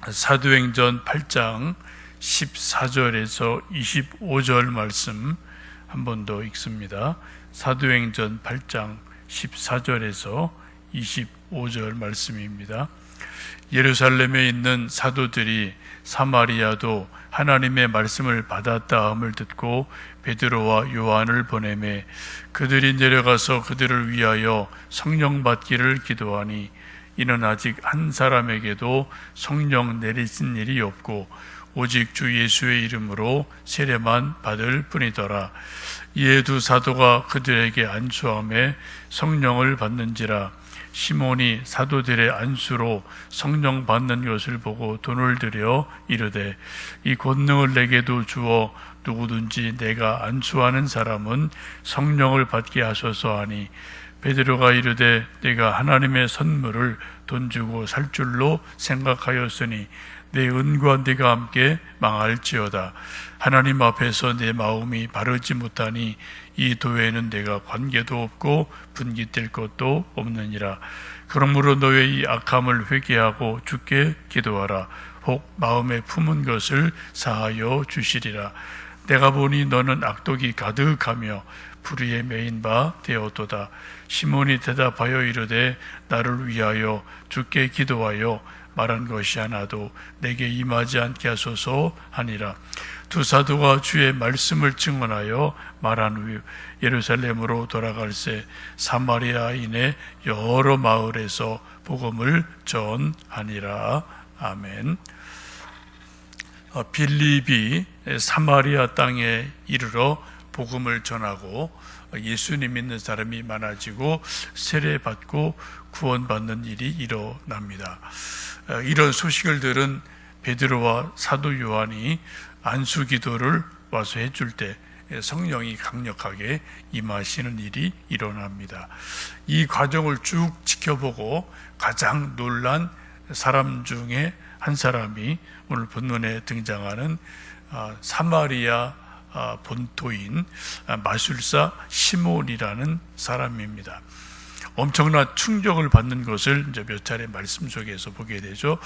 사도행전 8장 14절에서 25절 말씀 한 번 더 읽습니다. 사도행전 8장 14절에서 25절 말씀입니다. 예루살렘에 있는 사도들이 사마리아도 하나님의 말씀을 받았다함을 듣고 베드로와 요한을 보내매 그들이 내려가서 그들을 위하여 성령 받기를 기도하니 이는 아직 한 사람에게도 성령 내리신 일이 없고 오직 주 예수의 이름으로 세례만 받을 뿐이더라. 이에 두 사도가 그들에게 안수하며 성령을 받는지라. 시몬이 사도들의 안수로 성령 받는 것을 보고 돈을 들여 이르되 이 권능을 내게도 주어 누구든지 내가 안수하는 사람은 성령을 받게 하소서 하니 베드로가 이르되 내가 하나님의 선물을 돈 주고 살 줄로 생각하였으니 내 은과 네가 함께 망할지어다. 하나님 앞에서 내 마음이 바르지 못하니 이 도에는 내가 관계도 없고 분깃될 것도 없느니라. 그러므로 너의 이 악함을 회개하고 주께 기도하라. 혹 마음에 품은 것을 사하여 주시리라. 내가 보니 너는 악독이 가득하며 불의에 매인 바 되었도다. 시몬이 대답하여 이르되 나를 위하여 주께 기도하여 말한 것이 하나도 내게 임하지 않게 하소서 하니라. 두 사도가 주의 말씀을 증언하여 말한 후 예루살렘으로 돌아갈새 사마리아인의 여러 마을에서 복음을 전하니라. 아멘. 빌립이 사마리아 땅에 이르러 복음을 전하고 예수님 믿는 사람이 많아지고 세례받고 구원받는 일이 일어납니다. 이런 소식을 들은 베드로와 사도 요한이 안수 기도를 와서 해줄 때 성령이 강력하게 임하시는 일이 일어납니다. 이 과정을 쭉 지켜보고 가장 놀란 사람 중에 한 사람이 오늘 본문에 등장하는 사마리아 본토인 마술사 시몬이라는 사람입니다. 엄청난 충격을 받는 것을 이제 몇 차례 말씀 속에서 보게 되죠.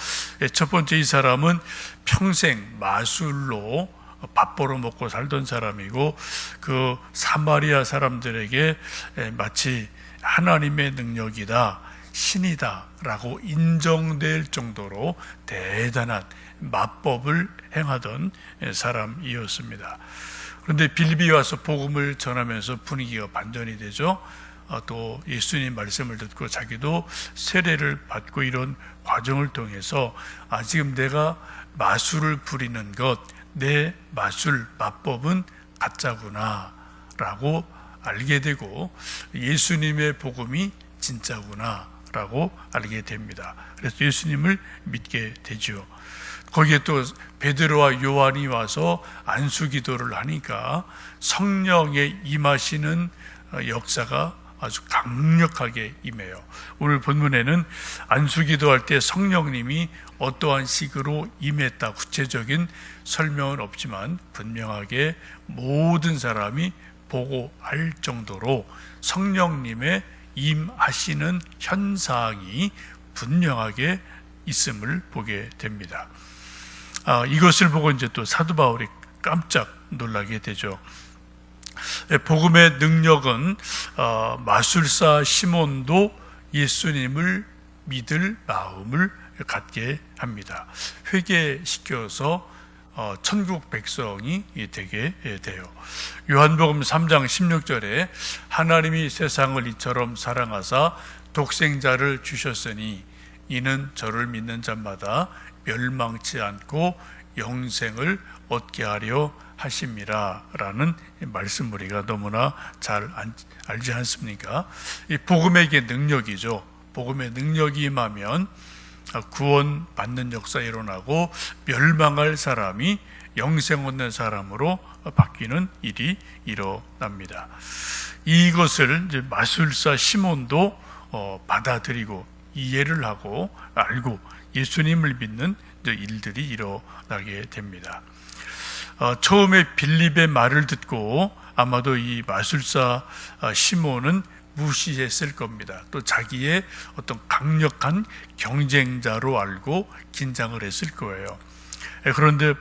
첫 번째, 이 사람은 평생 마술로 밥 벌어 먹고 살던 사람이고 그 사마리아 사람들에게 마치 하나님의 능력이다, 신이다 라고 인정될 정도로 대단한 마법을 행하던 사람이었습니다. 그런데 빌립이 와서 복음을 전하면서 분위기가 반전이 되죠. 또 예수님 말씀을 듣고 자기도 세례를 받고 이런 과정을 통해서 지금 내가 마술을 부리는 것, 내 마술, 마법은 가짜구나 라고 알게 되고 예수님의 복음이 진짜구나 라고 알게 됩니다. 그래서 예수님을 믿게 되죠. 거기에 또 베드로와 요한이 와서 안수 기도를 하니까 성령의 임하시는 역사가 아주 강력하게 임해요. 오늘 본문에는 안수 기도할 때 성령님이 어떠한 식으로 임했다 구체적인 설명은 없지만 분명하게 모든 사람이 보고 알 정도로 성령님의 임하시는 현상이 분명하게 있음을 보게 됩니다. 이것을 보고 이제 또 사도 바울이 깜짝 놀라게 되죠. 복음의 능력은 마술사 시몬도 예수님을 믿을 마음을 갖게 합니다. 회개시켜서 천국 백성이 되게 돼요. 요한복음 3장 16절에 하나님이 세상을 이처럼 사랑하사 독생자를 주셨으니 이는 저를 믿는 자마다 멸망치 않고 영생을 얻게 하려 하심이라 라는 말씀 우리가 너무나 잘 알지 않습니까? 이 복음의 능력이죠. 복음의 능력이 임하면 구원 받는 역사 일어나고 멸망할 사람이 영생 얻는 사람으로 바뀌는 일이 일어납니다. 이것을 이제 마술사 시몬도 받아들이고 이해를 하고 알고 예수님을 믿는 일들이 일어나게 됩니다. 처음에 빌립의 말을 듣고 아마도 이 마술사 시몬은 무시했을 겁니다. 또 자기의 어떤 강력한 경쟁자로 알고 긴장을 했을 거예요. 그런데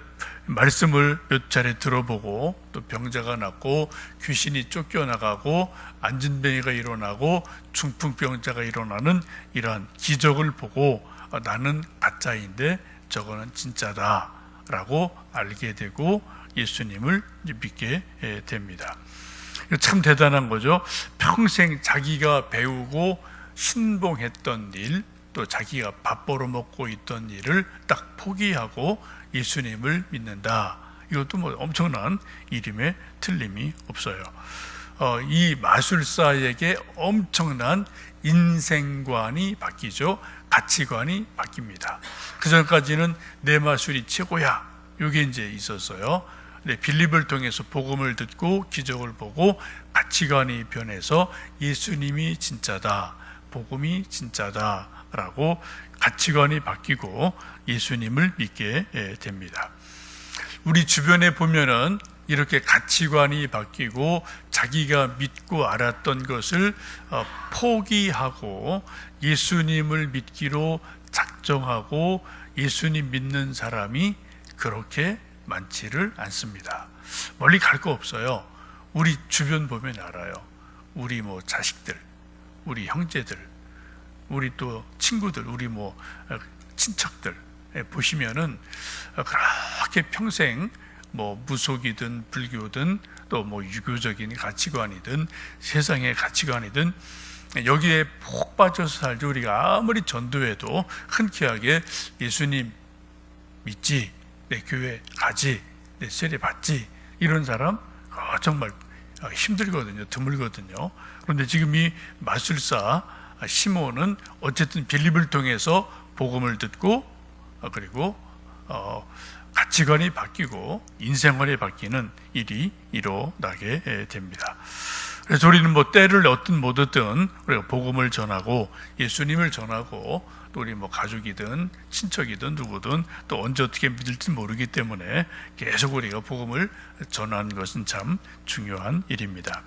말씀을 몇 차례 들어보고 또 병자가 낫고 귀신이 쫓겨나가고 안진뱅이가 일어나고 중풍병자가 일어나는 이러한 기적을 보고 나는 가짜인데 저거는 진짜다라고 알게 되고 예수님을 믿게 됩니다. 참 대단한 거죠. 평생 자기가 배우고 신봉했던 일, 또 자기가 밥 벌어먹고 있던 일을 딱 포기하고 예수님을 믿는다. 이것도 뭐 엄청난 일임에 틀림이 없어요. 이 마술사에게 엄청난 인생관이 바뀌죠. 가치관이 바뀝니다. 그 전까지는 내 마술이 최고야. 이게 이제 있었어요. 빌립을 통해서 복음을 듣고 기적을 보고 가치관이 변해서 예수님이 진짜다, 복음이 진짜다라고 가치관이 바뀌고 예수님을 믿게 됩니다. 우리 주변에 보면은 이렇게 가치관이 바뀌고 자기가 믿고 알았던 것을 포기하고 예수님을 믿기로 작정하고 예수님 믿는 사람이 그렇게 많지를 않습니다. 멀리 갈 거 없어요. 우리 주변 보면 알아요. 우리 뭐 자식들, 우리 형제들, 우리 또 친구들, 우리 뭐 친척들 보시면은 그렇게 평생 뭐 무속이든 불교든 또 뭐 유교적인 가치관이든 세상의 가치관이든 여기에 푹 빠져서 살죠. 우리가 아무리 전도해도 흔쾌하게 예수님 믿지, 내 교회 가지, 내 세례 받지, 이런 사람 정말 힘들거든요. 드물거든요. 그런데 지금 이 마술사 시몬은 어쨌든 빌립을 통해서 복음을 듣고 그리고 가치관이 바뀌고 인생관이 바뀌는 일이 일어나게 됩니다. 그래서 우리는 뭐 때를 얻든 못 얻든 우리가 복음을 전하고 예수님을 전하고 또 우리 뭐 가족이든 친척이든 누구든 또 언제 어떻게 믿을지 모르기 때문에 계속 우리가 복음을 전하는 것은 참 중요한 일입니다.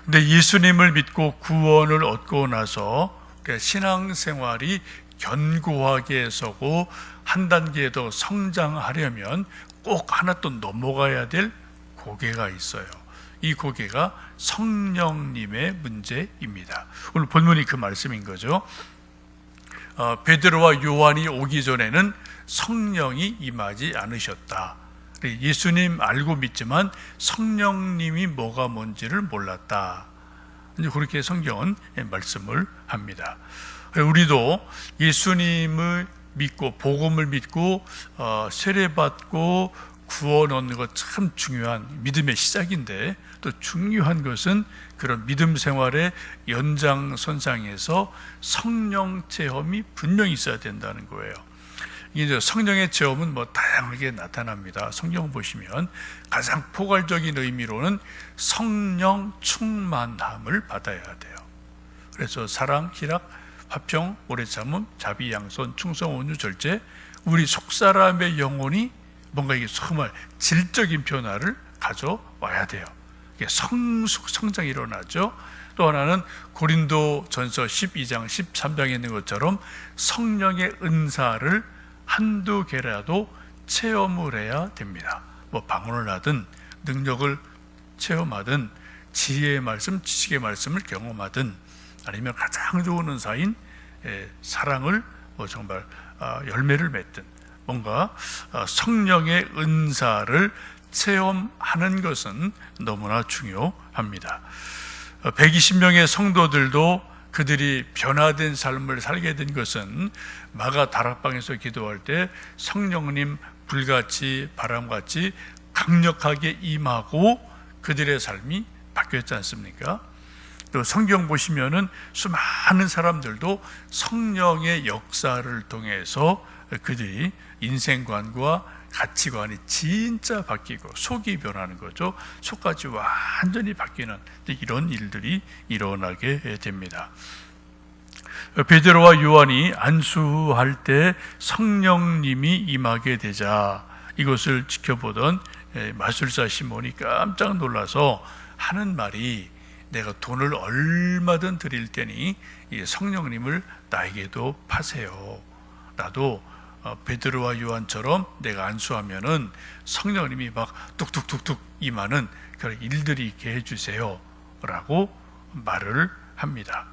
근데 예수님을 믿고 구원을 얻고 나서 신앙생활이 견고하게 서고 한 단계 더 성장하려면 꼭 하나 또 넘어가야 될 고개가 있어요. 이 고개가 성령님의 문제입니다. 오늘 본문이 그 말씀인 거죠. 베드로와 요한이 오기 전에는 성령이 임하지 않으셨다. 예수님 알고 믿지만 성령님이 뭐가 뭔지를 몰랐다. 그렇게 성경은 말씀을 합니다. 우리도 예수님을 믿고 복음을 믿고 세례받고 구원 얻는 것 참 중요한 믿음의 시작인데 또 중요한 것은 그런 믿음 생활의 연장선상에서 성령 체험이 분명히 있어야 된다는 거예요. 이제 성령의 체험은 뭐 다양하게 나타납니다. 성경 보시면 가장 포괄적인 의미로는 성령 충만함을 받아야 돼요. 그래서 사랑, 희락, 화평, 오래 참음, 자비, 양선, 충성, 온유, 절제, 우리 속사람의 영혼이 뭔가 이게 정말 질적인 변화를 가져와야 돼요. 이게 성장이 일어나죠. 또 하나는 고린도 전서 12장, 13장에 있는 것처럼 성령의 은사를 한두 개라도 체험을 해야 됩니다. 뭐 방언을 하든 능력을 체험하든 지혜의 말씀, 지식의 말씀을 경험하든 아니면 가장 좋은 은사인 사랑을 정말 열매를 맺든 뭔가 성령의 은사를 체험하는 것은 너무나 중요합니다. 120명의 성도들도 그들이 변화된 삶을 살게 된 것은 마가 다락방에서 기도할 때 성령님 불같이 바람같이 강력하게 임하고 그들의 삶이 바뀌었지 않습니까? 또 성경 보시면은 수많은 사람들도 성령의 역사를 통해서 그들이 인생관과 가치관이 진짜 바뀌고 속이 변하는 거죠. 속까지 완전히 바뀌는 이런 일들이 일어나게 됩니다. 베드로와 요한이 안수할 때 성령님이 임하게 되자 이것을 지켜보던 마술사 시몬이 깜짝 놀라서 하는 말이 내가 돈을 얼마든 드릴 테니 이 성령님을 나에게도 파세요. 나도 베드로와 요한처럼 내가 안수하면은 성령님이 막 뚝뚝뚝뚝 임하는 그런 일들이 있게 해주세요 라고 말을 합니다.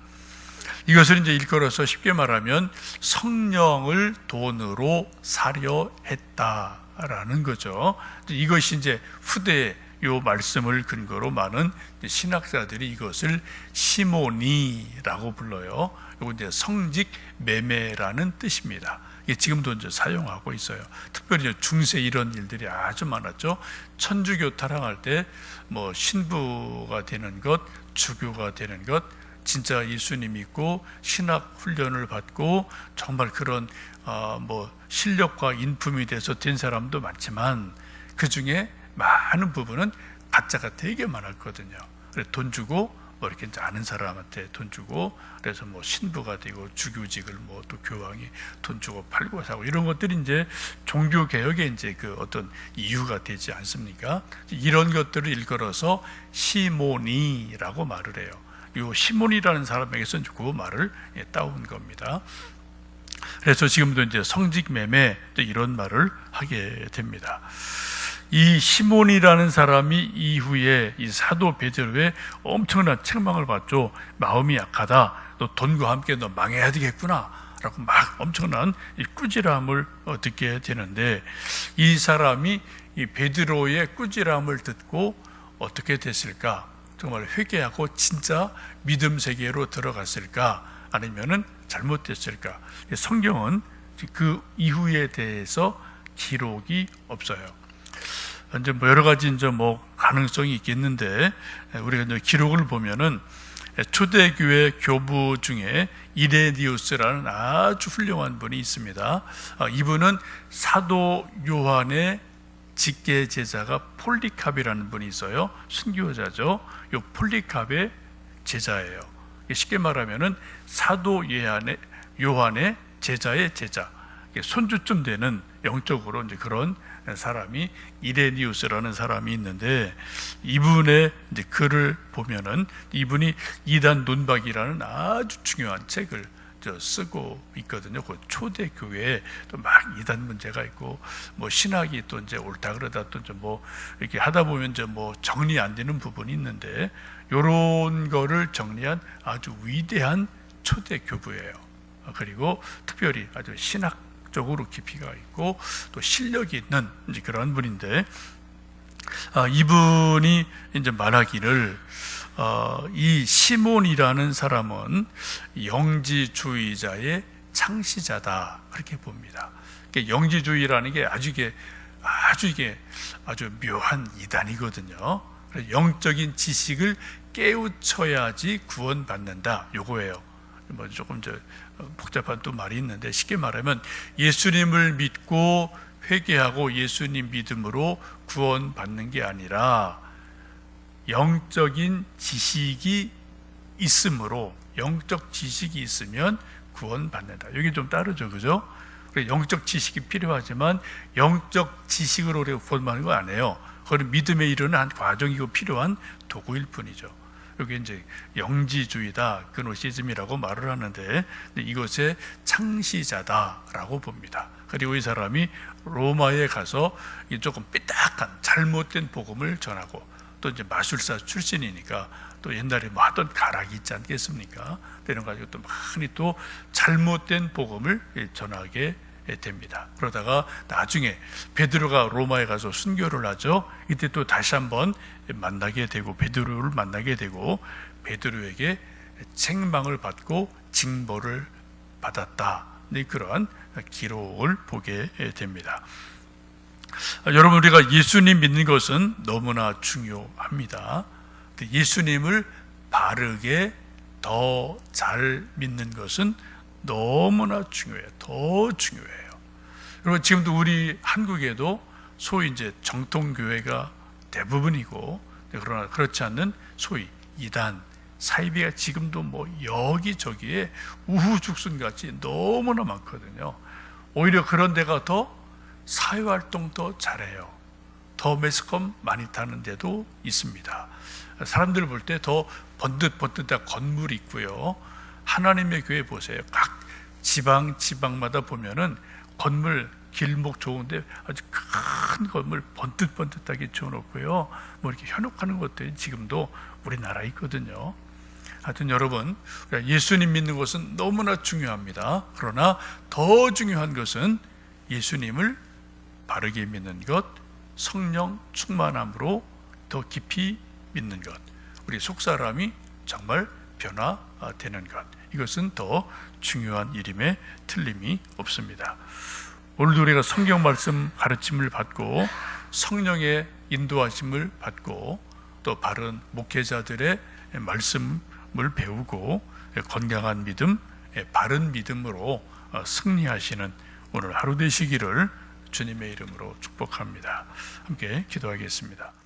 이것을 이제 일컬어서 쉽게 말하면 성령을 돈으로 사려 했다라는 거죠. 이것이 이제 후대에 요 말씀을 근거로 많은 신학자들이 이것을 시모니라고 불러요. 이거 이제 성직 매매라는 뜻입니다. 이게 지금도 이제 사용하고 있어요. 특별히 중세 이런 일들이 아주 많았죠. 천주교 타락할 때 뭐 신부가 되는 것, 주교가 되는 것, 진짜 예수님 믿고 신학 훈련을 받고 정말 그런 뭐 실력과 인품이 돼서 된 사람도 많지만 그 중에 많은 부분은 가짜가 되게 많았거든요. 그래서 돈 주고 뭐 이렇게 이제 아는 사람한테 돈 주고 그래서 뭐 신부가 되고 주교직을 뭐 또 교황이 돈 주고 팔고 사고 이런 것들이 이제 종교 개혁의 이제 그 어떤 이유가 되지 않습니까? 이런 것들을 일컬어서 시모니라고 말을 해요. 이 시몬이라는 사람에게서 그 말을 따온 겁니다. 그래서 지금도 이제 성직 매매 이런 말을 하게 됩니다. 이 시몬이라는 사람이 이후에 이 사도 베드로의 엄청난 책망을 받죠. 마음이 약하다. 너 돈과 함께 너 망해야 되겠구나. 라고 막 엄청난 이 꾸지람을 듣게 되는데 이 사람이 이 베드로의 꾸지람을 듣고 어떻게 됐을까? 정말 회개하고 진짜 믿음 세계로 들어갔을까? 아니면은 잘못됐을까? 성경은 그 이후에 대해서 기록이 없어요. 이제 뭐 여러 가지 이제 뭐 가능성이 있겠는데 우리가 이제 기록을 보면은 초대교회 교부 중에 이레니우스라는 아주 훌륭한 분이 있습니다. 이분은 사도 요한의 직계 제자가 폴리캅이라는 분이 있어요. 순교자죠. 이 폴리캅의 제자예요. 쉽게 말하면은 사도 요한의 제자의 제자, 손주쯤 되는 영적으로 이제 그런 사람이 이레니우스라는 사람이 있는데 이분의 이제 글을 보면은 이분이 이단 논박이라는 아주 중요한 책을 쓰고 있거든요. 그 초대 교회에 또 막 이단 문제가 있고 뭐 신학이 또 이제 옳다 그러다 또 뭐 이렇게 하다 보면 이제 뭐 정리 안 되는 부분이 있는데 이런 거를 정리한 아주 위대한 초대 교부예요. 그리고 특별히 아주 신학적으로 깊이가 있고 또 실력이 있는 이제 그런 분인데 이분이 이제 말하기를 이 시몬이라는 사람은 영지주의자의 창시자다 그렇게 봅니다. 영지주의라는 게 아주 묘한 이단이거든요. 영적인 지식을 깨우쳐야지 구원받는다. 요거예요. 뭐 조금 복잡한 또 말이 있는데 쉽게 말하면 예수님을 믿고 회개하고 예수님 믿음으로 구원받는 게 아니라 영적인 지식이 있으므로 영적 지식이 있으면 구원받는다. 여기 좀 다르죠, 그죠? 영적 지식이 필요하지만 영적 지식으로 우리가 구원받는 거 아니에요. 그건 믿음에 이르는 한 과정이고 필요한 도구일 뿐이죠. 여기 이제 영지주의다, 그노시즘이라고 말을 하는데 이것의 창시자다라고 봅니다. 그리고 이 사람이 로마에 가서 조금 삐딱한 잘못된 복음을 전하고 또 이제 마술사 출신이니까 또 옛날에 뭐 하던 가락이 있지 않겠습니까? 이런 가지고 또 많이 또 잘못된 복음을 전하게 됩니다. 그러다가 나중에 베드로가 로마에 가서 순교를 하죠. 이때 또 다시 한번 만나게 되고 베드로를 만나게 되고 베드로에게 책망을 받고 징벌을 받았다. 그러한 기록을 보게 됩니다. 여러분, 우리가 예수님 믿는 것은 너무나 중요합니다. 예수님을 바르게 더 잘 믿는 것은 너무나 중요해요. 더 중요해요. 그리고 지금도 우리 한국에도 소위 이제 정통교회가 대부분이고, 그러나 그렇지 않는 소위 이단, 사이비가 지금도 뭐 여기저기에 우후죽순같이 너무나 많거든요. 오히려 그런 데가 더 사회활동 더 잘해요. 더 매스컴 많이 타는 데도 있습니다. 사람들 볼 때 더 번듯번듯한 건물이 있고요. 하나님의 교회 보세요. 각 지방마다 보면은 건물 길목 좋은데 아주 큰 건물 번듯번듯하게 지어놓고요. 뭐 이렇게 현혹하는 것들이 지금도 우리나라에 있거든요. 하여튼 여러분, 예수님 믿는 것은 너무나 중요합니다. 그러나 더 중요한 것은 예수님을 바르게 믿는 것, 성령 충만함으로 더 깊이 믿는 것, 우리 속사람이 정말 변화되는 것, 이것은 더 중요한 일임에 틀림이 없습니다. 오늘도 우리가 성경 말씀 가르침을 받고 성령의 인도하심을 받고 또 바른 목회자들의 말씀을 배우고 건강한 믿음, 바른 믿음으로 승리하시는 오늘 하루 되시기를 주님의 이름으로 축복합니다. 함께 기도하겠습니다.